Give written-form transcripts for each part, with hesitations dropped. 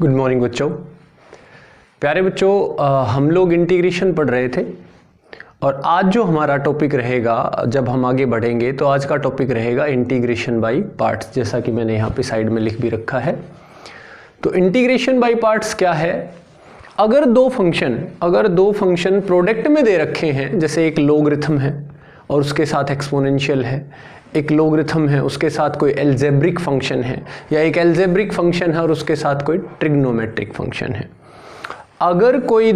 Good morning बच्चों। प्यारे बच्चों, हम लोग इंटीग्रेशन पढ़ रहे थे और आज जो हमारा टॉपिक रहेगा, जब हम आगे बढ़ेंगे तो आज का टॉपिक रहेगा इंटीग्रेशन बाय पार्ट्स, जैसा कि मैंने यहाँ पे साइड में लिख भी रखा है। तो इंटीग्रेशन बाय पार्ट्स क्या है? अगर दो फंक्शन प्रोडक्ट में दे रखे हैं, जैसे एक लॉगरिथम है और उसके साथ एक्सपोनेंशियल है, एक लॉगरिथम है उसके साथ कोई एल्जेब्रिक फंक्शन है, या एक एल्जेब्रिक फंक्शन है और उसके साथ कोई ट्रिग्नोमेट्रिक फंक्शन है। अगर कोई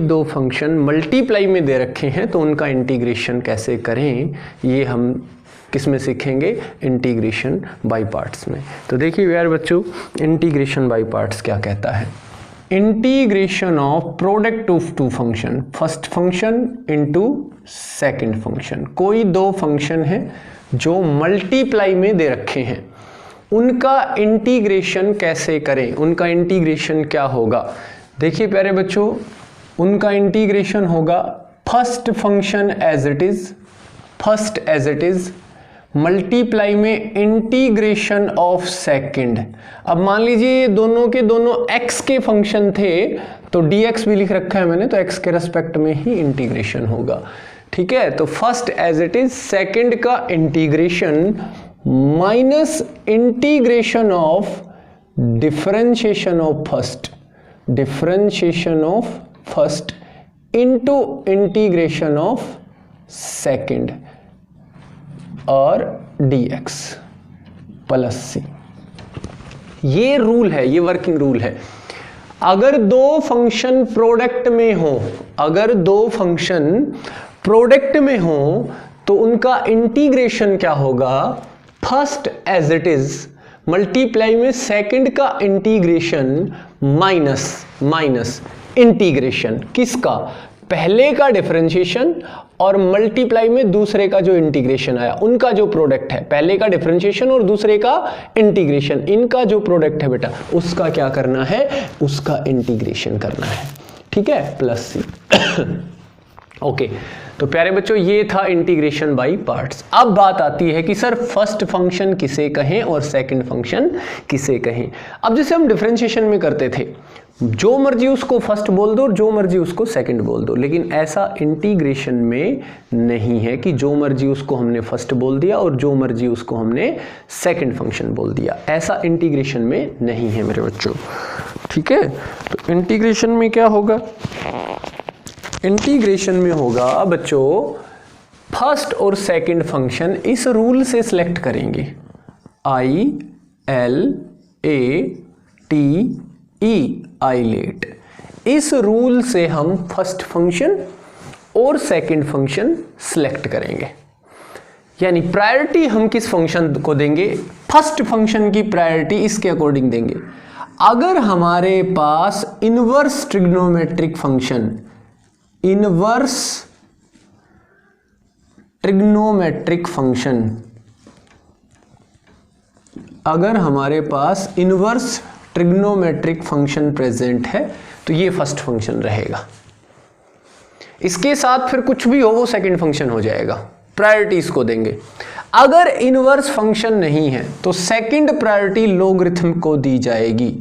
दो फंक्शन मल्टीप्लाई में दे रखे हैं तो उनका इंटीग्रेशन कैसे करें, ये हम किस में सीखेंगे? इंटीग्रेशन बाय पार्ट्स में। तो देखिए यार बच्चों, इंटीग्रेशन बाय पार्ट्स क्या कहता है? Integration of product of two function, first function into second function. कोई दो फंक्शन है जो मल्टीप्लाई में दे रखे हैं, उनका इंटीग्रेशन कैसे करें, उनका इंटीग्रेशन क्या होगा? देखिए प्यारे बच्चों, उनका इंटीग्रेशन होगा first function as it is multiply में इंटीग्रेशन ऑफ सेकंड। अब मान लीजिए ये दोनों के दोनों x के फंक्शन थे, तो dx भी लिख रखा है मैंने, तो x के रेस्पेक्ट में ही इंटीग्रेशन होगा। ठीक है, तो first as it is, second का integration minus integration of differentiation of first into integration of second और dx प्लस c। ये रूल है, ये वर्किंग रूल है। अगर दो फंक्शन प्रोडक्ट में हो तो उनका इंटीग्रेशन क्या होगा? First as it is multiply में सेकंड का इंटीग्रेशन माइनस इंटीग्रेशन किसका? पहले का डिफरेंशिएशन और मल्टीप्लाई में दूसरे का जो इंटीग्रेशन आया, उनका जो प्रोडक्ट है, पहले का डिफरेंशिएशन और दूसरे का इंटीग्रेशन, इनका जो प्रोडक्ट है बेटा, उसका क्या करना है? उसका इंटीग्रेशन करना है। ठीक है, प्लस सी। ओके, तो प्यारे बच्चों, ये था इंटीग्रेशन बाय पार्ट्स। अब बात आती है कि सर फर्स्ट फंक्शन किसे कहें और सेकंड फंक्शन किसे कहें। अब जैसे हम डिफरेंशिएशन में करते थे, जो मर्जी उसको फर्स्ट बोल दो और जो मर्जी उसको सेकंड बोल दो, लेकिन ऐसा इंटीग्रेशन में नहीं है कि जो मर्जी उसको हमने फर्स्ट बोल दिया और जो मर्जी उसको हमने सेकंड फंक्शन बोल दिया। ऐसा इंटीग्रेशन में नहीं है मेरे बच्चों। ठीक है, तो इंटीग्रेशन में क्या होगा? इंटीग्रेशन में होगा बच्चों, फर्स्ट और सेकंड फंक्शन इस रूल से सिलेक्ट करेंगे, ILATE, आइलेट। इस रूल से हम फर्स्ट फंक्शन और सेकंड फंक्शन सिलेक्ट करेंगे। यानी प्रायोरिटी हम किस फंक्शन को देंगे? फर्स्ट फंक्शन की प्रायोरिटी इसके अकॉर्डिंग देंगे। अगर हमारे पास इनवर्स ट्रिग्नोमेट्रिक फंक्शन अगर हमारे पास इनवर्स ट्रिग्नोमेट्रिक फंक्शन प्रेजेंट है तो ये फर्स्ट फंक्शन रहेगा। इसके साथ फिर कुछ भी हो वो सेकंड फंक्शन हो जाएगा, प्रायोरिटी इसको देंगे। अगर इनवर्स फंक्शन नहीं है तो सेकंड प्रायोरिटी लॉगरिथम को दी जाएगी।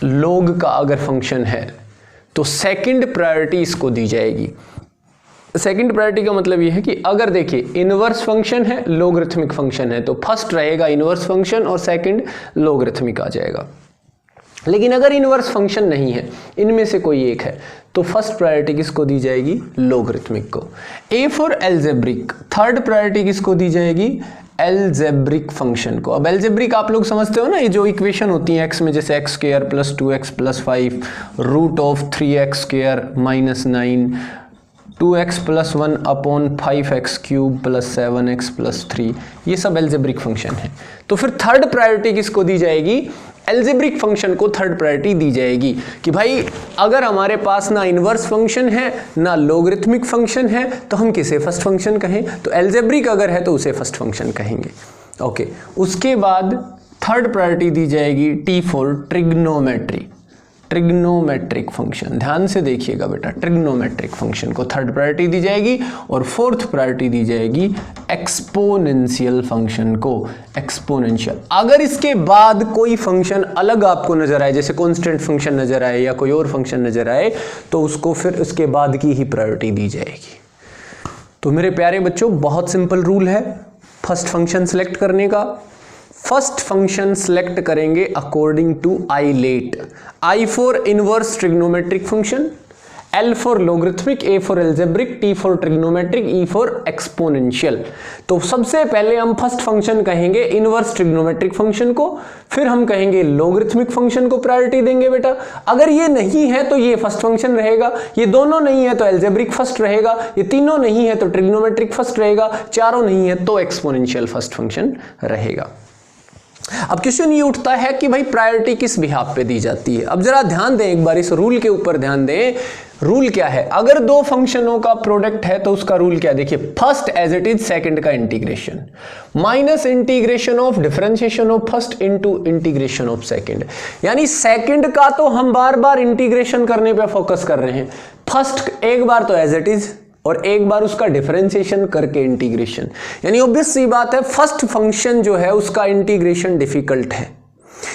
लॉग का अगर फंक्शन है तो सेकंड प्रायोरिटी इसको दी जाएगी। सेकंड प्रायोरिटी का मतलब ये है कि अगर देखिए इनवर्स फंक्शन है, लॉगरिथमिक फंक्शन है, तो फर्स्ट रहेगा इनवर्स फंक्शन और सेकंड लॉगरिथमिक आ जाएगा। लेकिन अगर इनवर्स फंक्शन नहीं है, इनमें से कोई एक है, तो फर्स्ट प्रायोरिटी किसको दी जाएगी? लॉगरिथमिक को। ए फॉर एल्जेब्रिक, थर्ड प्रायोरिटी किसको दी जाएगी? एल्जेब्रिक फंक्शन को। अब एल्जेब्रिक आप लोग समझते हो ना, ये जो इक्वेशन होती है एक्स में, जैसे x square plus 2x plus 5 root of 3x square minus 9 2x plus 1 upon 5x cube plus 7x plus 3, ये सब एल्जेब्रिक फंक्शन है। तो फिर थर्ड प्रायोरिटी किसको दी जाएगी? एल्जेब्रिक फंक्शन को थर्ड प्रायोरिटी दी जाएगी कि भाई अगर हमारे पास ना इनवर्स फंक्शन है ना लॉगरिथमिक फंक्शन है तो हम किसे फर्स्ट फंक्शन कहें? तो एल्जेब्रिक अगर है तो उसे फर्स्ट फंक्शन कहेंगे। ओके, उसके बाद थर्ड प्रायोरिटी दी जाएगी T for trigonometry. Trigonometric function, ध्यान से देखिएगा बेटा, ट्रिग्नोमेट्रिक फंक्शन को थर्ड प्रायोरिटी दी जाएगी और फोर्थ प्रायोरिटी दी जाएगी एक्सपोनेंशियल फंक्शन को, एक्सपोनेंशियल। अगर इसके बाद कोई फंक्शन अलग आपको नजर आए, जैसे कांस्टेंट फंक्शन नजर आए या कोई और फंक्शन नजर आए, तो उसको फिर उसके बाद की ही प्रायोरिटी दी जाएगी। तो मेरे प्यारे बच्चों, बहुत सिंपल रूल है फर्स्ट फंक्शन सिलेक्ट करने का। फर्स्ट फंक्शन सिलेक्ट करेंगे according to I late, I for inverse trigonometric function, L for logarithmic, A for algebraic, T for trigonometric, E for exponential. तो सबसे पहले हम फर्स्ट फंक्शन कहेंगे inverse trigonometric function को, फिर हम कहेंगे लोगरिथमिक फंक्शन को प्रायोरिटी देंगे बेटा। अगर ये नहीं है तो ये फर्स्ट फंक्शन रहेगा, ये दोनों नहीं है तो एल्जेब्रिक फर्स्ट रहेगा, ये तीनों नहीं है तो ट्रिग्नोमेट्रिक फर्स्ट रहेगा, चारों नहीं है तो एक्सपोनेंशियल फर्स्ट फंक्शन रहेगा। अब क्वेश्चन ये उठता है कि भाई प्रायोरिटी किस बिहाफ पे दी जाती है। अब जरा ध्यान दें, एक बार इस रूल के ऊपर ध्यान दें। रूल क्या है? अगर दो फंक्शनों का प्रोडक्ट है तो उसका रूल क्या है? देखिए, first as it is, second का integration, minus integration of differentiation of first into integration of second. यानी सेकंड का तो हम बार बार इंटीग्रेशन करने पे फोकस कर रहे हैं, फर्स्ट एक बार तो एज इट इज और एक बार उसका डिफरेंशिएशन करके इंटीग्रेशन। यानी ऑब्वियस सी बात है, फर्स्ट फंक्शन जो है उसका इंटीग्रेशन डिफिकल्ट है,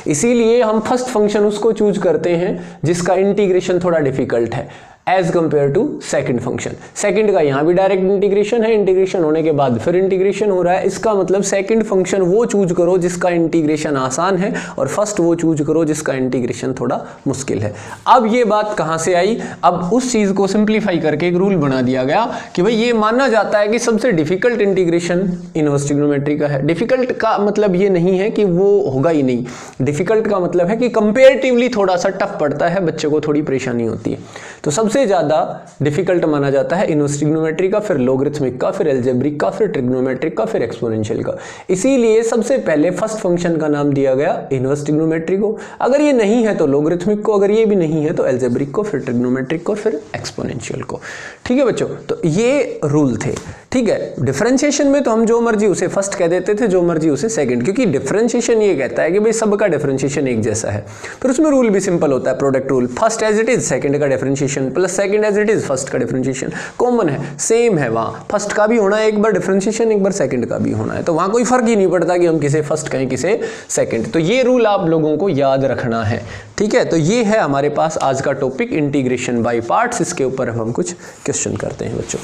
इसीलिए हम फर्स्ट फंक्शन उसको चूज करते हैं जिसका इंटीग्रेशन थोड़ा डिफिकल्ट है as compare to second function. Second का यहां भी डायरेक्ट इंटीग्रेशन है, इंटीग्रेशन होने के बाद फिर इंटीग्रेशन हो रहा है, इसका मतलब सेकंड फंक्शन वो चूज करो जिसका इंटीग्रेशन आसान है और फर्स्ट वो चूज करो जिसका इंटीग्रेशन थोड़ा मुश्किल है। अब ये बात कहां से आई? अब उस चीज को सिंप्लीफाई करके एक रूल बना दिया गया कि भाई ये माना जाता है कि सबसे डिफिकल्ट इंटीग्रेशन इनवर्स ट्रिग्नोमेट्री का है। डिफिकल्ट का मतलब ये नहीं है कि वो होगा ही नहीं, डिफिकल्ट का मतलब है कि कंपेरेटिवली थोड़ा सा टफ पड़ता है, बच्चे को थोड़ी परेशानी होती है। तो सबसे ज्यादा डिफिकल्ट माना जाता है इनवर्स ट्रिग्नोमेट्री का, फिर लोगरिथमिक का, फिर एल्जेब्रिक का, फिर ट्रिग्नोमेट्रिक का, फिर एक्सपोनेंशियल का। इसीलिए सबसे पहले फर्स्ट फंक्शन का नाम दिया गया इनवर्स ट्रिग्नोमेट्री को। अगर ये नहीं है तो लोगरिथमिक को, अगर ये भी नहीं है तो एल्जेब्रिक को, फिर ट्रिग्नोमेट्रिक को, फिर एक्सपोनेंशियल को। ठीक है बच्चों, तो ये रूल थे। ठीक है, डिफरेंशिएशन में तो हम जो मर्जी उसे फर्स्ट कह देते थे, जो मर्जी उसे सेकंड, क्योंकि डिफरेंशिएशन ये कहता है कि भाई सबका डिफरेंशिएशन एक जैसा है। फिर उसमें रूल भी सिंपल होता है, product rule, first as it is second का differentiation plus second as it is first का डिफरेंशिएशन, कॉमन है, सेम है। वहां फर्स्ट का भी होना है एक बार डिफरेंशिएशन, एक बार सेकंड का भी होना है, तो वहां कोई फर्क ही नहीं पड़ता कि हम किसे फर्स्ट कहें किसे सेकंड। तो ये रूल आप लोगों को याद रखना है। ठीक है, तो ये है हमारे पास आज का टॉपिक इंटीग्रेशन बाय पार्ट्स। इसके ऊपर हम कुछ क्वेश्चन करते हैं बच्चों।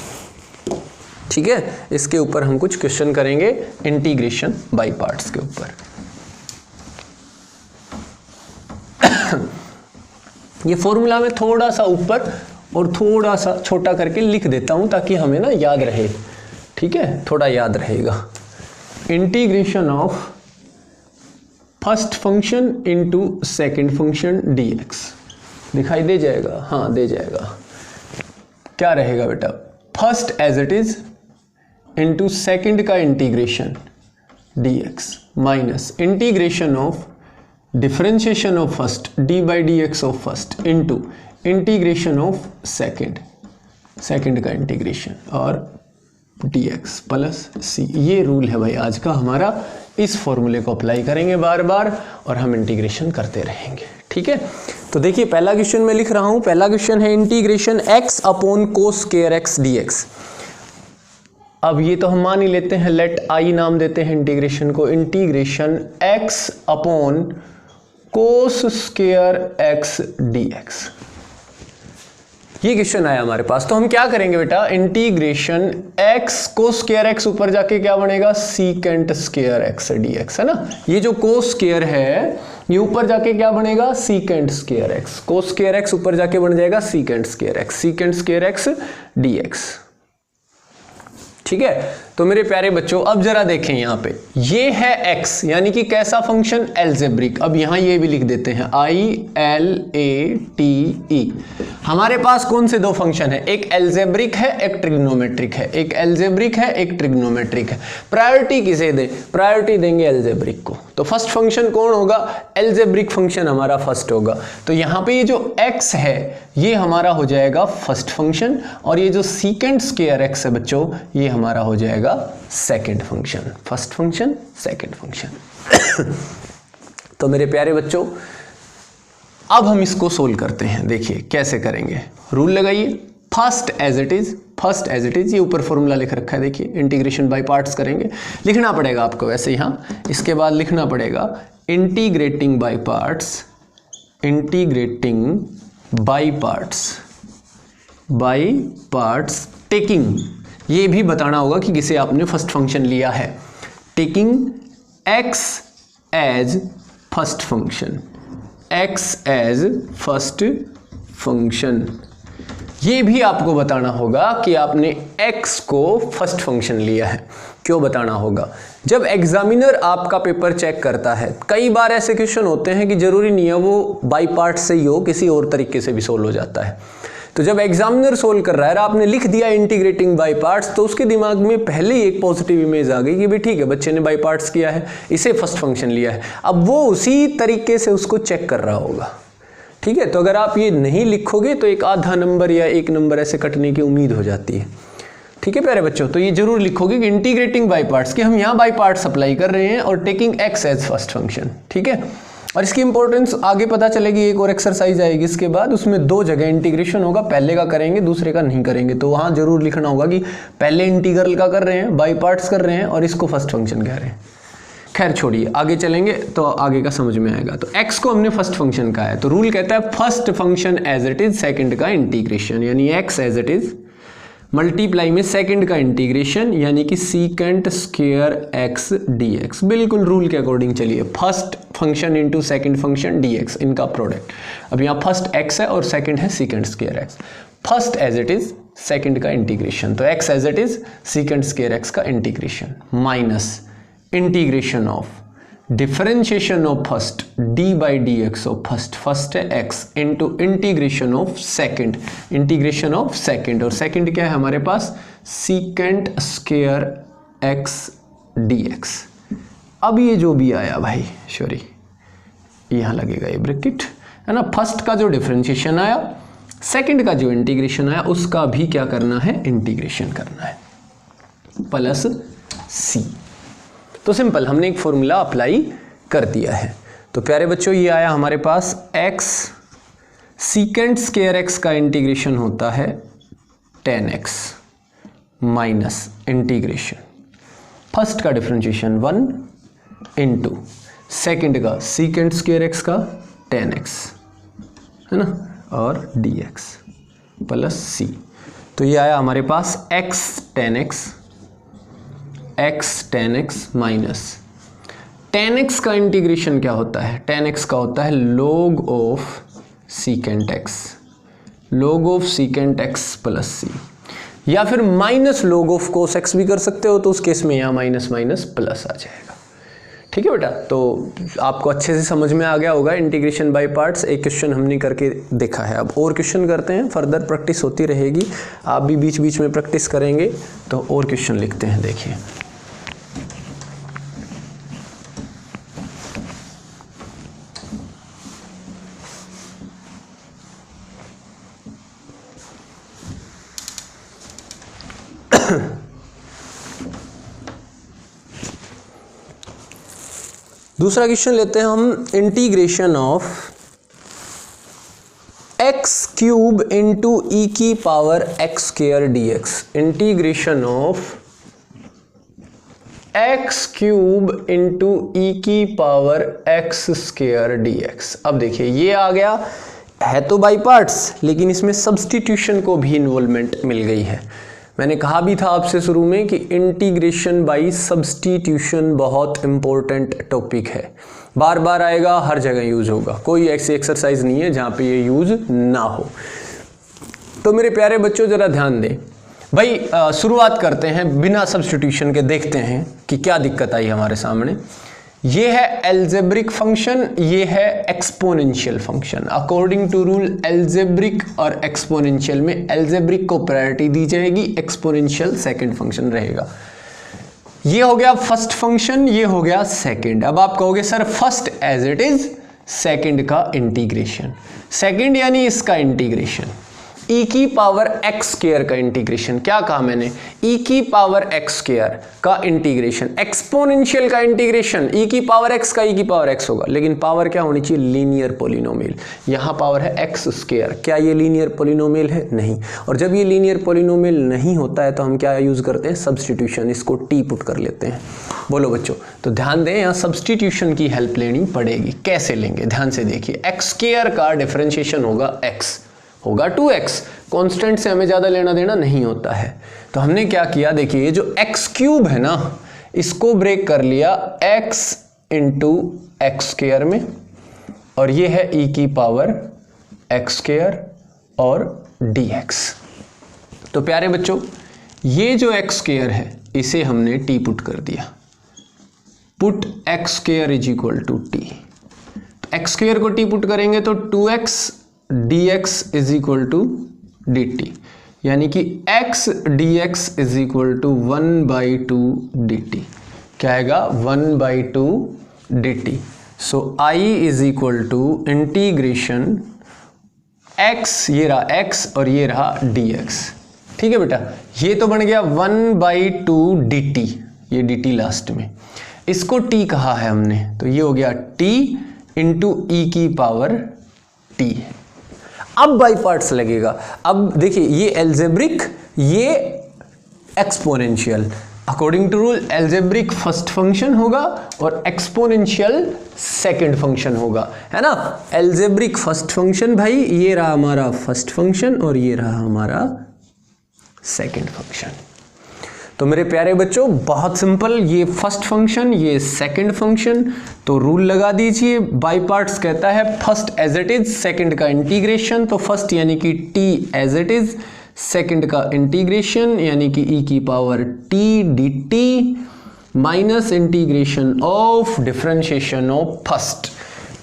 ठीक है, इसके ऊपर हम कुछ क्वेश्चन करेंगे इंटीग्रेशन बाय पार्ट्स के ऊपर। ये फॉर्मूला में थोड़ा सा ऊपर और थोड़ा सा छोटा करके लिख देता हूं ताकि हमें ना याद रहे। ठीक है, थोड़ा याद रहेगा। Integration of first function into second function dx दिखाई दे जाएगा? हाँ, दे जाएगा। क्या रहेगा बेटा? First as it is into second का integration dx minus integration of differentiation of first d by dx of first into integration of second का integration और dx प्लस c। ये रूल है भाई आज का हमारा। इस फॉर्मूले को अप्लाई करेंगे बार बार और हम इंटीग्रेशन करते रहेंगे। ठीक है, तो देखिए पहला क्वेश्चन मैं लिख रहा हूं। पहला क्वेश्चन है integration x upon cos square x dx। अब ये तो हम मान ही लेते हैं, लेट i नाम देते हैं इंटीग्रेशन को। Integration x upon cos square x dx, ये क्वेश्चन आया हमारे पास। तो हम क्या करेंगे बेटा? Integration x cos square x ऊपर जाके क्या बनेगा? सीकेंट स्क्वायर x dx, है ना। ये जो कोस स्क्वायर है ये ऊपर जाके क्या बनेगा? Secant square x। Cos square x ऊपर जाके बन जाएगा secant square x, secant square x dx। ठीक है, तो मेरे प्यारे बच्चों अब जरा देखें यहां पे, ये है x यानी कि कैसा फंक्शन? एल्जेब्रिक। अब यहां ये भी लिख देते हैं ILATE। हमारे पास कौन से दो फंक्शन है? एक एल्जेब्रिक है, एक ट्रिग्नोमेट्रिक है। एक एल्जेब्रिक है, एक ट्रिग्नोमेट्रिक है। प्रायोरिटी किसे दें? प्रायोरिटी देंगे एल्जेब्रिक को। तो फर्स्ट फंक्शन कौन होगा? एल्जेब्रिक फंक्शन हमारा फर्स्ट होगा। तो यहां पे ये जो x है ये हमारा हो जाएगा फर्स्ट फंक्शन और ये जो सीकेंट स्क्वायर x है बच्चों ये हमारा हो जाएगा second function. First function, second function. तो मेरे प्यारे बच्चों अब हम इसको सोल्व करते हैं। देखिए कैसे करेंगे, रूल लगाइए, फर्स्ट एज इट इज, ये ऊपर फॉर्मूला लिख रखा है, देखिए इंटीग्रेशन बाय पार्ट्स करेंगे, लिखना पड़ेगा आपको वैसे यहाँ, इसके बाद लिखना पड़ेगा इंटीग्रेटिंग बाय पार्ट्स टेकिंग, ये भी बताना होगा कि किसे आपने फर्स्ट फंक्शन लिया है, taking x as first function, ये भी आपको बताना होगा कि आपने x को फर्स्ट फंक्शन लिया है। क्यों बताना होगा? जब एग्जामिनर आपका पेपर चेक करता है, कई बार ऐसे क्वेश्चन होते हैं कि जरूरी नहीं है वो बाई पार्ट से ही हो, किसी और तरीके से भी सोल्व हो जाता है। तो जब एग्जामिनर सोल्व कर रहा है और आपने लिख दिया इंटीग्रेटिंग बाई पार्ट्स, तो उसके दिमाग में पहले ही एक पॉजिटिव इमेज आ गई कि भाई ठीक है, बच्चे ने बाई पार्ट्स किया है, इसे फर्स्ट फंक्शन लिया है। अब वो उसी तरीके से उसको चेक कर रहा होगा, ठीक है। तो अगर आप ये नहीं लिखोगे तो एक आधा नंबर या एक नंबर ऐसे कटने की उम्मीद हो जाती है, ठीक है प्यारे बच्चों। तो ये जरूर लिखोगे कि इंटीग्रेटिंग बाई पार्ट्स, कि हम यहाँ बाई पार्ट्स अप्लाई कर रहे हैं और taking x as first function, ठीक है। और इसकी इंपॉर्टेंस आगे पता चलेगी, एक और एक्सरसाइज आएगी इसके बाद, उसमें दो जगह इंटीग्रेशन होगा, पहले का करेंगे दूसरे का नहीं करेंगे, तो वहाँ जरूर लिखना होगा कि पहले इंटीग्रल का कर रहे हैं, बाई पार्ट्स कर रहे हैं और इसको फर्स्ट फंक्शन कह रहे हैं। खैर छोड़िए, आगे चलेंगे तो आगे का समझ में आएगा। तो x को हमने फर्स्ट फंक्शन का है, तो रूल कहता है first function as it is, second का इंटीग्रेशन, यानी x as it is multiply में सेकंड का इंटीग्रेशन, यानी कि सीकेंट स्क्वायर x dx। बिल्कुल रूल के अकॉर्डिंग चलिए, first function into second function dx, इनका प्रोडक्ट। अब यहाँ फर्स्ट x है और सेकंड है secant square x। First as it is, second का इंटीग्रेशन, तो x as it is, secant square x का integration, minus integration of differentiation of first d by dx of first है x, into integration of second, और second क्या है हमारे पास, secant square x dx। अब ये जो भी आया भाई, सॉरी यहाँ लगेगा ये ब्रैकेट, है ना। फर्स्ट का जो डिफरेंशिएशन आया, सेकंड का जो इंटीग्रेशन आया, उसका भी क्या करना है, इंटीग्रेशन करना है, प्लस c। तो सिंपल, हमने एक फॉर्मूला अप्लाई कर दिया है। तो प्यारे बच्चों ये आया हमारे पास x, सीकेंट स्क्वायर x का इंटीग्रेशन होता है 10x माइनस इंटीग्रेशन फर्स्ट का डिफरेंशिएशन 1 इंटू सेकेंड का सीकेंट स्क्वायर x का 10x, है ना, और dx प्लस c। तो ये आया हमारे पास x 10x माइनस 10x का इंटीग्रेशन क्या होता है, 10x का होता है log of secant x plus c, या फिर minus log of cos x भी कर सकते हो, तो उस केस में यहाँ माइनस माइनस प्लस आ जाएगा, ठीक है बेटा। तो आपको अच्छे से समझ में आ गया होगा इंटीग्रेशन बाय पार्ट्स। एक क्वेश्चन हमने करके देखा है, अब और क्वेश्चन करते हैं, फर्दर प्रैक्टिस होती रहेगी, आप भी बीच बीच में प्रैक्टिस करेंगे। तो और क्वेश्चन लिखते हैं, देखिए दूसरा क्वेश्चन लेते हैं हम, integration of x cube into e की power x square dx, integration of x cube into e की पावर एक्स स्क्वायर dx। अब देखिए ये आ गया है तो बाई पार्ट्स, लेकिन इसमें सब्स्टिट्यूशन को भी इन्वॉल्वमेंट मिल गई है। मैंने कहा भी था आपसे शुरू में कि इंटीग्रेशन बाय सब्स्टिट्यूशन बहुत इंपॉर्टेंट टॉपिक है, बार बार आएगा, हर जगह यूज होगा, कोई ऐसी एक्सरसाइज नहीं है जहाँ पे ये यूज ना हो। तो मेरे प्यारे बच्चों जरा ध्यान दें भाई, शुरुआत करते हैं बिना सब्स्टिट्यूशन के, देखते हैं कि क्या दिक्कत आई हमारे सामने। ये है एल्जेब्रिक फंक्शन, ये है exponential function. According to rule algebraic और एक्सपोनेंशियल में एल्जेब्रिक को प्रायोरिटी दी जाएगी, एक्सपोनेंशियल सेकंड फंक्शन रहेगा। ये हो गया फर्स्ट फंक्शन, ये हो गया सेकंड। अब आप कहोगे sir first as it is, second का इंटीग्रेशन, सेकंड यानी इसका इंटीग्रेशन, ई की पावर एक्स स्क्वायर का इंटीग्रेशन, क्या कहा मैंने, ई की पावर एक्स स्क्वायर का इंटीग्रेशन, एक्सपोनेंशियल का इंटीग्रेशन, ई की पावर एक्स का ई की पावर एक्स होगा, लेकिन पावर क्या होनी चाहिए, लीनियर पॉलिनोमियल। यहां पावर है एक्स स्क्वायर, क्या ये लीनियर पॉलिनोमियल है, नहीं। और जब ये लीनियर पॉलिनोमियल नहीं होता है तो हम क्या यूज करते हैं, सब्स्टिट्यूशन, इसको टी पुट कर लेते हैं। बोलो बच्चों, तो ध्यान दें यहां सब्स्टिट्यूशन की हेल्प लेनी पड़ेगी। कैसे लेंगे, ध्यान से देखिए, एक्स स्क्वायर का डिफरेंशिएशन होगा एक्स, होगा 2x, कांस्टेंट से हमें ज्यादा लेना देना नहीं होता है। तो हमने क्या किया, देखिए ये जो x क्यूब है ना, इसको ब्रेक कर लिया x इंटू एक्स स्क्वायर में, और ये है e की पावर एक्स स्क्वायर और dx। तो प्यारे बच्चों, ये जो एक्स स्क्वायर है इसे हमने t पुट कर दिया, put x square is equal to t. X square को t पुट करेंगे तो 2x dx is equal to d t, यानी कि x dx is equal to 1/2 dt। क्या आएगा, 1/2 dt। So I is equal to integration x, ये रहा x और ये रहा dx। ठीक है बेटा, ये तो बन गया 1/2 dt, ये dt लास्ट में, इसको t कहा है हमने, तो ये हो गया t इंटू ई की पावर t है। अब बाई पार्ट्स लगेगा। अब देखिए ये एल्जेब्रिक, ये exponential. According to rule algebraic first function होगा और एक्सपोनेंशियल सेकंड फंक्शन होगा, है ना। एल्जेब्रिक फर्स्ट फंक्शन भाई, ये रहा हमारा फर्स्ट फंक्शन और ये रहा हमारा सेकंड फंक्शन। तो मेरे प्यारे बच्चों बहुत सिंपल, ये फर्स्ट फंक्शन, ये सेकंड फंक्शन, तो रूल लगा दीजिए। बाई पार्ट्स कहता है first as it is, second का इंटीग्रेशन, तो फर्स्ट यानी कि t as it is, second का इंटीग्रेशन यानी कि e की power t dt minus integration of differentiation of first.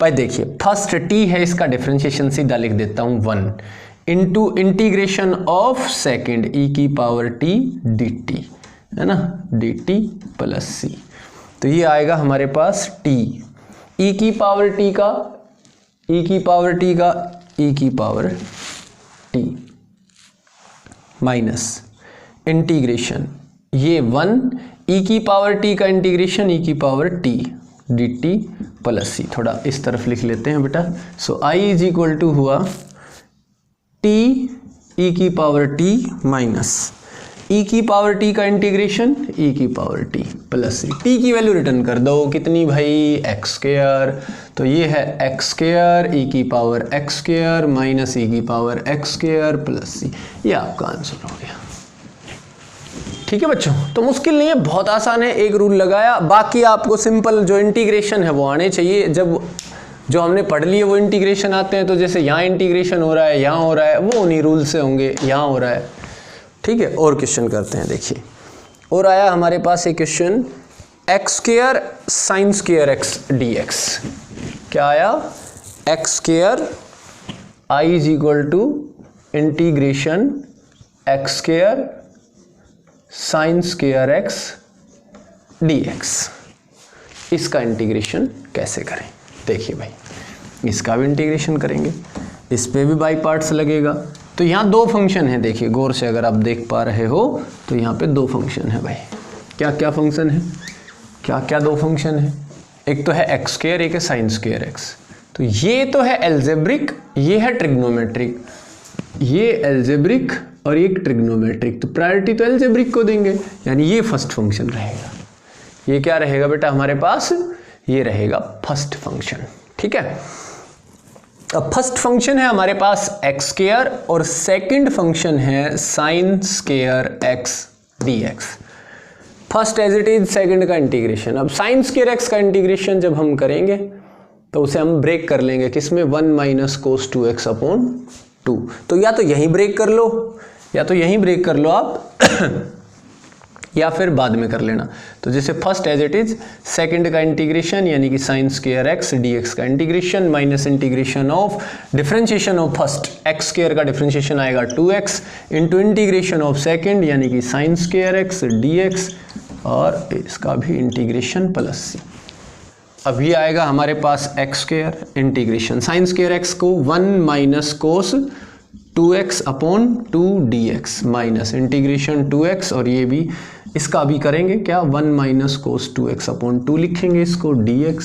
भाई देखिए फर्स्ट t है, इसका डिफरेंशिएशन सीधा लिख देता हूं 1 into integration of second e की पावर t dt, है ना, dt प्लस c। तो ये आएगा हमारे पास t, e की पावर t का e की पावर t का e की पावर t माइनस इंटीग्रेशन ये 1 e की पावर t का इंटीग्रेशन e की power t dt plus c। थोड़ा इस तरफ लिख लेते हैं बेटा। सो I इज इक्वल टू हुआ t e की पावर t माइनस e की पावर t का इंटीग्रेशन e की power t plus c। t की वैल्यू रिटर्न कर दो, कितनी भाई, एक्स स्क्वायर। तो ये है एक्स स्क्वायर e की power x square minus e की power x square plus c। ये आपका आंसर हो गया। ठीक है बच्चों, तो मुश्किल नहीं है, बहुत आसान है, एक रूल लगाया, बाकी आपको सिंपल जो इंटीग्रेशन है वो आने चाहिए। जब जो हमने पढ़ लिए वो इंटीग्रेशन आते हैं, तो जैसे यहाँ इंटीग्रेशन हो रहा है, यहाँ हो रहा है, वो उन्हीं रूल से होंगे, यहाँ हो रहा है। ठीक है, और क्वेश्चन करते हैं। देखिए और आया हमारे पास एक question, x square sine square x dx। क्या आया, x square I is equal to integration x square sine square x dx। इसका इंटीग्रेशन कैसे करें, देखिए भाई, इसका भी इंटीग्रेशन करेंगे, इस पे भी बाई पार्ट्स लगेगा। तो यहाँ दो फंक्शन है, देखिए गौर से अगर आप देख पा रहे हो तो यहाँ पे दो फंक्शन है भाई। क्या क्या फंक्शन है, क्या क्या दो फंक्शन है, एक तो है एक्स स्क्वायर, एक है साइन स्क्वायर एक्स। तो ये तो है एल्जेब्रिक, ये है ट्रिग्नोमेट्रिक, ये एल्जेब्रिक और ये ट्रिग्नोमेट्रिक। तो प्रायोरिटी तो एल्जेब्रिक को देंगे, यानी ये फर्स्ट फंक्शन रहेगा। ये क्या रहेगा बेटा हमारे पास, ये रहेगा फर्स्ट फंक्शन। ठीक है, अब फर्स्ट फंक्शन है हमारे पास एक्स स्क्वायर और सेकंड फंक्शन है sine square x dx। First as it is, second का इंटीग्रेशन। अब साइन स्क्वायर एक्स का इंटीग्रेशन जब हम करेंगे तो उसे हम ब्रेक कर लेंगे, किसमें, 1 माइनस कोस 2x अपॉन 2। तो या तो यहीं ब्रेक कर लो, या तो यहीं ब्रेक कर लो आप या फिर बाद में कर लेना। तो जैसे first as it is, second का इंटीग्रेशन यानी कि साइन स्क्वायर एक्स dx का integration minus integration of differentiation of first x square का डिफरेंशिएशन आएगा 2x into integration of second यानी कि साइन स्क्वायर एक्स dx और इसका भी इंटीग्रेशन प्लस c। अब ये आएगा हमारे पास x square integration sine square x को 1 minus cos 2x upon 2dx minus integration 2x, और ये भी इसका भी करेंगे क्या, 1 माइनस कोस 2x अपॉन 2 लिखेंगे इसको dx,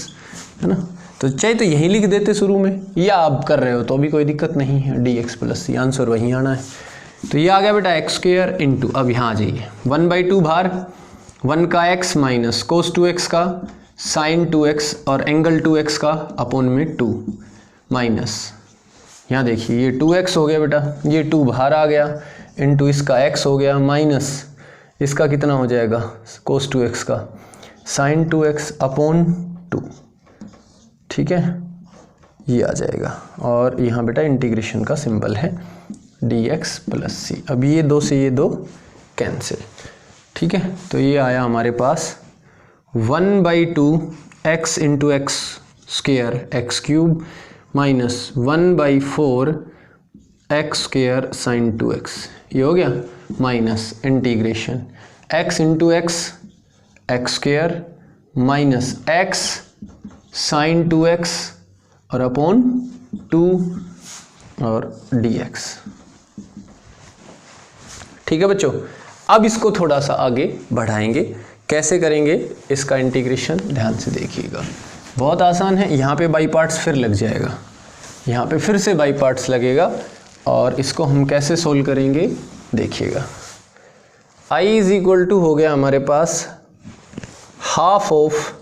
है ना। तो चाहे तो यही लिख देते शुरू में, या आप कर रहे हो तो भी कोई दिक्कत नहीं है, dx प्लस c, आंसर वही आना है। तो ये आ गया बेटा एक्स स्क्वायर इंटू, अब यहाँ आ जाइए 1/2 भार 1 का x माइनस कोस 2x का साइन 2x और एंगल 2x का अपॉन में 2 माइनस, यहाँ देखिए ये 2x हो गया बेटा, ये 2 बाहर आ गया इंटू इसका x हो गया माइनस इसका कितना हो जाएगा कोस 2x का साइन 2x अपॉन 2, ठीक है, ये आ जाएगा। और यहाँ बेटा इंटीग्रेशन का सिंबल है dx प्लस c। अब ये 2 से ये 2 कैंसिल, ठीक है। तो ये आया हमारे पास 1/2 x into x square x cube minus 1/4 x square sine 2x, ये हो गया minus integration x into x x square minus x sine 2x और अपॉन 2 और dx, ठीक है बच्चों। अब इसको थोड़ा सा आगे बढ़ाएंगे, कैसे करेंगे इसका इंटीग्रेशन, ध्यान से देखिएगा, बहुत आसान है। यहाँ पे बाई पार्ट्स फिर लग जाएगा, यहाँ पे फिर से बाई पार्ट्स लगेगा, और इसको हम कैसे सोल्व करेंगे देखिएगा। I इज इक्वल टू हो गया हमारे पास half of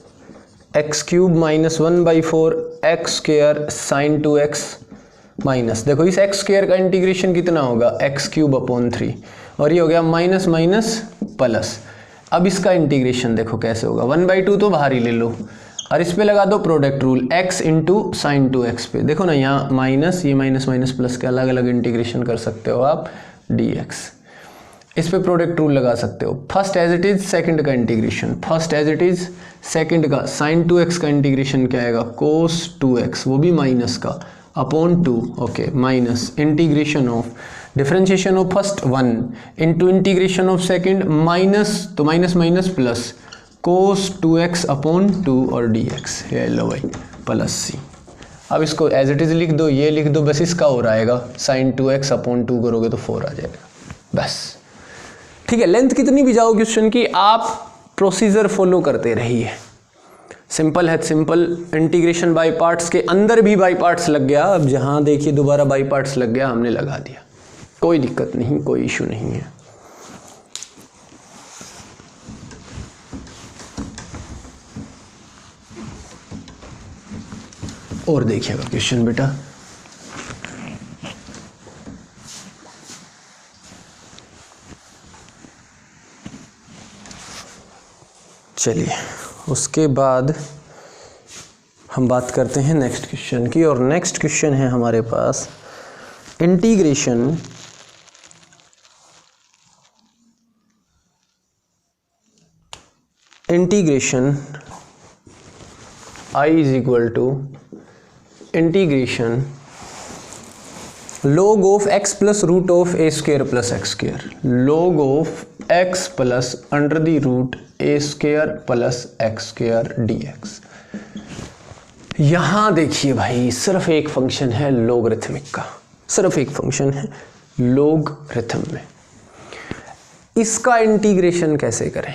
x cube minus 1/4 x square sine 2x minus, देखो इस एक्स स्क्वेयर का इंटीग्रेशन कितना होगा एक्स क्यूब अपॉन 3, और ये हो गया माइनस माइनस प्लस। अब इसका इंटीग्रेशन देखो कैसे होगा, 1/2 तो बाहर ही ले लो और इस पे लगा दो product rule, x into sine 2x पे, देखो ना यहाँ माइनस, ये माइनस माइनस प्लस के अलग अलग इंटीग्रेशन कर सकते हो आप dx, इस पे प्रोडक्ट रूल लगा सकते हो। First as it is, second का integration, first as it is, second का साइन 2x का इंटीग्रेशन क्या आएगा कोस 2x, वो भी माइनस का upon 2, okay, minus integration of differentiation of first 1 into integration of second minus, तो minus minus plus cos 2x upon 2 और dx, ये लो भाई प्लस c। अब इसको एज इट इज लिख दो, ये लिख दो, बस इसका और आएगा साइन 2x अपॉन 2 करोगे तो 4 आ जाएगा, बस, ठीक है। लेंथ कितनी भी जाओ क्वेश्चन की, आप प्रोसीजर फॉलो करते रहिए, सिंपल है, सिंपल। इंटीग्रेशन बाय पार्ट्स के अंदर भी बाय पार्ट्स लग गया, अब जहां देखिए दोबारा बाय पार्ट्स लग गया, हमने लगा दिया, कोई दिक्कत नहीं, कोई इशू नहीं है। और देखिएगा क्वेश्चन बेटा, चलिए उसके बाद हम बात करते हैं नेक्स्ट क्वेश्चन की, और नेक्स्ट क्वेश्चन है हमारे पास integration I is equal to integration log of x plus root of a square plus x square, log of x plus under the root a square plus x square dx। यहां देखिए भाई सिर्फ एक function है logarithmic का, सिर्फ एक function है लोगरिथम में, इसका इंटीग्रेशन कैसे करें।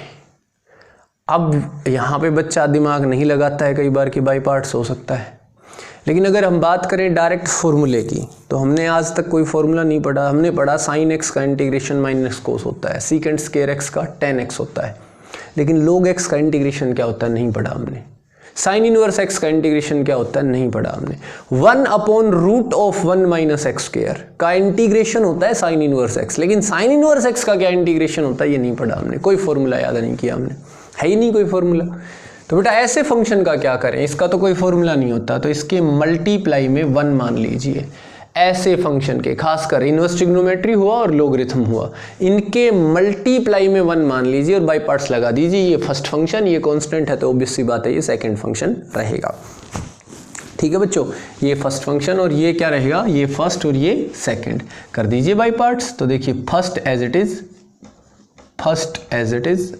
अब यहाँ पे बच्चा दिमाग नहीं लगाता है कई बार कि बाई पार्ट्स हो सकता है, लेकिन अगर हम बात करें डायरेक्ट फॉर्मूले की, तो हमने आज तक कोई फॉर्मूला नहीं पढ़ा। हमने पढ़ा साइन एक्स का इंटीग्रेशन माइनस कोस होता है, सीकेंड स्क्वायर एक्स का tan x होता है, लेकिन log x का इंटीग्रेशन क्या होता है नहीं पढ़ा हमने। साइन इनवर्स एक्स का इंटीग्रेशन क्या होता है नहीं पढ़ा हमने। 1 upon root of 1 minus x square का इंटीग्रेशन होता है साइन इनवर्स एक्स, लेकिन साइन इनवर्स एक्स का क्या इंटीग्रेशन होता है ये नहीं पढ़ा हमने, कोई फॉर्मूला याद नहीं किया हमने, है ही नहीं कोई फॉर्मूला। तो बेटा ऐसे फंक्शन का क्या करें, इसका तो कोई फॉर्मूला नहीं होता, तो इसके मल्टीप्लाई में 1 मान लीजिए। ऐसे फंक्शन के खासकर इनवर्स ट्रिग्नोमेट्री हुआ और लोगरिथम हुआ, इनके मल्टीप्लाई में 1 मान लीजिए और बाई पार्ट्स लगा दीजिए। ये फर्स्ट फंक्शन, ये कांस्टेंट है तो ऑब्वियस सी बात है ये सेकंड फंक्शन रहेगा। ठीक है बच्चों, ये फर्स्ट फंक्शन और ये क्या रहेगा, ये फर्स्ट और ये सेकंड कर दीजिए बाई पार्ट्स। तो देखिए first as it is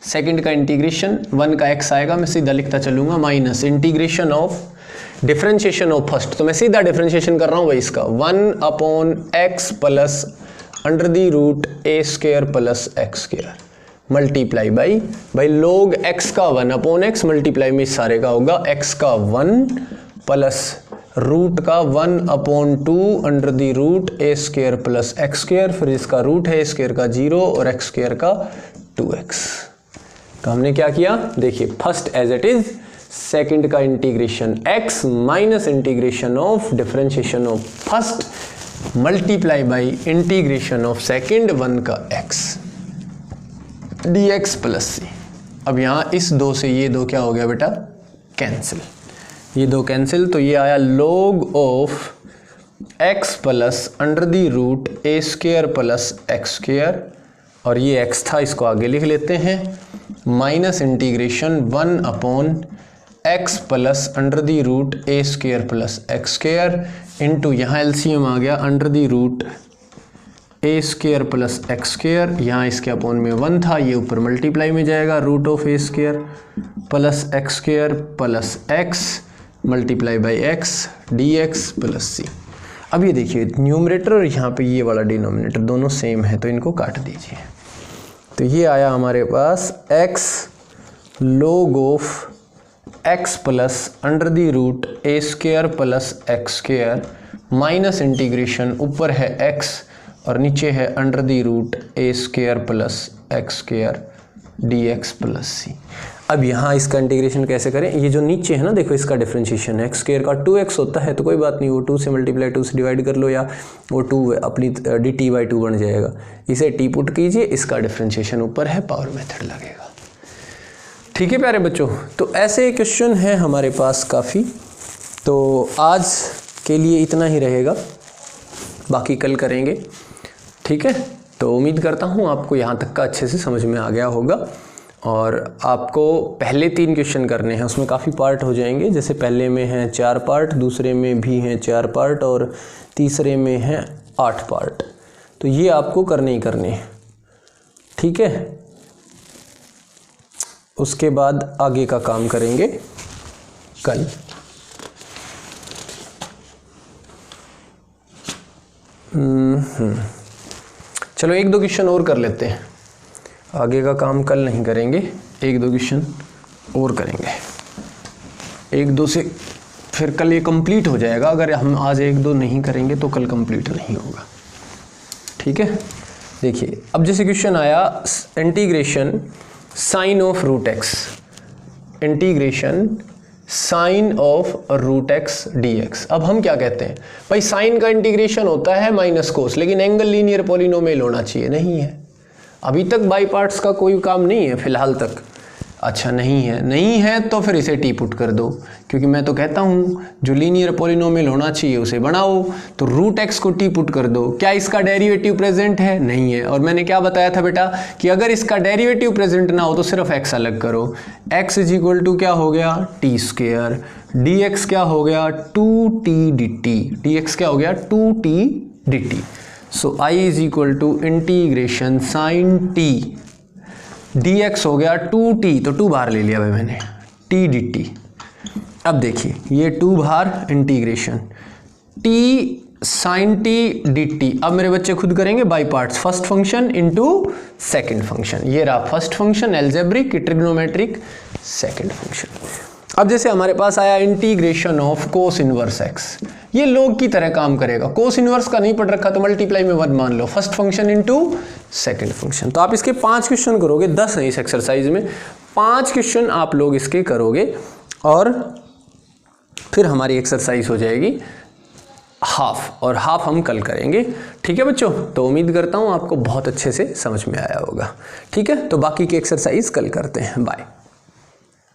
second का इंटीग्रेशन 1 का x आएगा, मैं सीधा लिखता चलूंगा, minus integration of differentiation of first, तो मैं सीधा डिफरेंशिएशन कर रहा हूँ भाई इसका 1/x plus under the root a square plus x square multiply by log x का 1/x मल्टीप्लाई में इस सारे का होगा x का 1 प्लस रूट का 1/2 under the root a square plus x square, फिर इसका रूट है स्क्वायर का 0 और एक्स स्क्वायर का 2x। तो हमने क्या किया देखिए, first as it is, second का integration x minus integration of differentiation of first multiply by integration of second 1 का x dx प्लस c। अब यहाँ इस दो से ये दो क्या हो गया बेटा, कैंसिल, ये दो कैंसिल, तो ये आया log of x plus under the root a square plus x square, और ये x था इसको आगे लिख लेते हैं, minus integration 1/x plus under the root a square plus x square into यहाँ एलसीएम आ गया under the root a square plus x square, यहाँ इसके अपॉन में 1 था, ये ऊपर मल्टीप्लाई में जाएगा, root of a square plus x square plus x multiply by x d x plus c. अब ये देखिए न्यूमरेटर और यहाँ पे ये वाला डिनोमिनेटर दोनों सेम है, तो इनको काट दीजिए। तो ये आया हमारे पास x log of x plus under the root a square plus x square minus integration, ऊपर है x और नीचे है under the root a square plus x square d x plus c. अब यहाँ इसका इंटीग्रेशन कैसे करें, ये जो नीचे है ना देखो इसका डिफरेंशिएशन है, एक्स स्क्वायर का 2x होता है तो कोई बात नहीं, वो 2 से मल्टीप्लाई 2 से डिवाइड कर लो, या वो 2 अपनी dt/2 बन जाएगा, इसे t पुट कीजिए, इसका डिफरेंशिएशन ऊपर है, पावर मेथड लगेगा। ठीक है प्यारे बच्चों, तो ऐसे क्वेश्चन हैं हमारे पास काफ़ी। तो आज के लिए इतना ही रहेगा, बाकी कल करेंगे। ठीक है, तो उम्मीद करता हूँ आपको यहाँ तक का अच्छे से समझ में आ गया होगा, और आपको पहले 3 क्वेश्चन करने हैं, उसमें काफ़ी पार्ट हो जाएंगे, जैसे पहले में हैं 4 पार्ट, दूसरे में भी हैं 4 पार्ट और तीसरे में हैं 8 पार्ट। तो ये आपको करने ही करने हैं। ठीक है, उसके बाद आगे का काम करेंगे कल। चलो 1-2 क्वेश्चन और कर लेते हैं, आगे का काम कल नहीं करेंगे, 1-2 क्वेश्चन और करेंगे, 1-2 से फिर कल ये कंप्लीट हो जाएगा। अगर हम आज 1-2 नहीं करेंगे तो कल कंप्लीट नहीं होगा। ठीक है, देखिए अब जैसे क्वेश्चन आया integration sine of root x, integration sine of root x d x. अब हम क्या कहते हैं भाई, साइन का इंटीग्रेशन होता है माइनस कोस, लेकिन एंगल लीनियर पॉलिनोमियल होना चाहिए, नहीं है। अभी तक बाई पार्ट्स का कोई काम नहीं है फिलहाल तक। अच्छा नहीं है तो फिर इसे टी पुट कर दो, क्योंकि मैं तो कहता हूँ जो लीनियर पॉलिनोमियल होना चाहिए उसे बनाओ, तो रूट एक्स को टी पुट कर दो। क्या इसका डेरिवेटिव प्रेजेंट है? नहीं है। और मैंने क्या बताया था बेटा कि अगर इसका डेरिवेटिव प्रेजेंट ना हो तो सिर्फ एक्स अलग करो। एक्स इज इक्वल टू क्या हो गया, टी स्क्वेयर, डी एक्स क्या हो गया 2t dt, डी एक्स क्या हो गया 2t dt। So I is equal to integration sine t dx हो गया 2t, तो 2 बाहर ले लिया भाई मैंने, t dt। अब देखिए ये 2 बाहर integration t sine t dt। अब मेरे बच्चे खुद करेंगे by parts, first function into second function. ये रहा first function algebraic trigonometric second function. अब जैसे हमारे पास आया integration of cos inverse x, ये log की तरह काम करेगा। कोस इनवर्स का नहीं पढ़ रखा तो मल्टीप्लाई में 1 मान लो, first function into second function. तो आप इसके 5 क्वेश्चन करोगे, 10 है इस एक्सरसाइज में, 5 क्वेश्चन आप लोग इसके करोगे और फिर हमारी एक्सरसाइज हो जाएगी हाफ, और हाफ हम कल करेंगे। ठीक है बच्चों, तो उम्मीद करता हूँ आपको बहुत अच्छे से समझ में आया होगा। ठीक है, तो बाकी की एक्सरसाइज कल करते हैं। बाय।